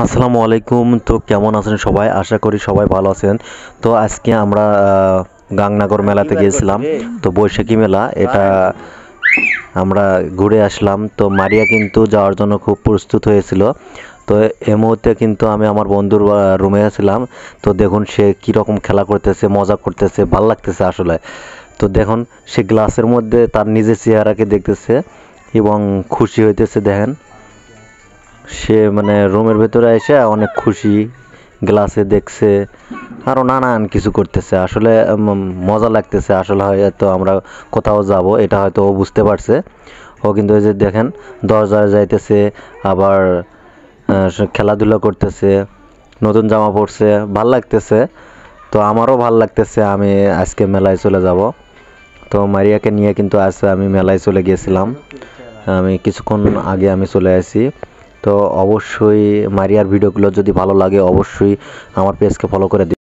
আসসালামু আলাইকুম। তো কেমন আছেন সবাই? আশা করি সবাই ভালো আছেন। তো আজকে আমরা গাংনাগর মেলাতে গিয়েছিলাম। তো বৈশাখী মেলা এটা আমরা ঘুরে আসলাম। তো মারিয়া কিন্তু যাওয়ার জন্য খুব প্রস্তুত হয়েছিল। তো এই মুহূর্তে কিন্তু আমি আমার বন্ধুর রুমে ছিলাম। তো দেখুন সে কীরকম খেলা করতেছে, মজা করতেছে, ভাল লাগতেছে আসলে। তো দেখুন সে গ্লাসের মধ্যে তার নিজের চেহারাকে দেখতেছে এবং খুশি হইতেছে। দেখেন সে মানে রুমের ভেতরে এসে অনেক খুশি, গ্লাসে দেখছে, আরও নানান কিছু করতেছে। আসলে মজা লাগতেছে। আসলে হয়তো আমরা কোথাও যাব এটা হয়তো ও বুঝতে পারছে। ও কিন্তু এই যে দেখেন দরজায় যাইতেছে, আবার খেলাধুলা করতেছে, নতুন জামা পরছে, ভাল লাগতেছে। তো আমারও ভাল লাগতেছে। আমি আজকে মেলায় চলে যাব। তো মারিয়াকে নিয়ে কিন্তু আজ আমি মেলায় চলে গিয়েছিলাম। আমি কিছুক্ষণ আগে আমি চলে আসি। তো অবশ্যই মারিয়ার ভিডিওগুলো যদি ভালো লাগে অবশ্যই আমার পেজকে ফলো করে দিন।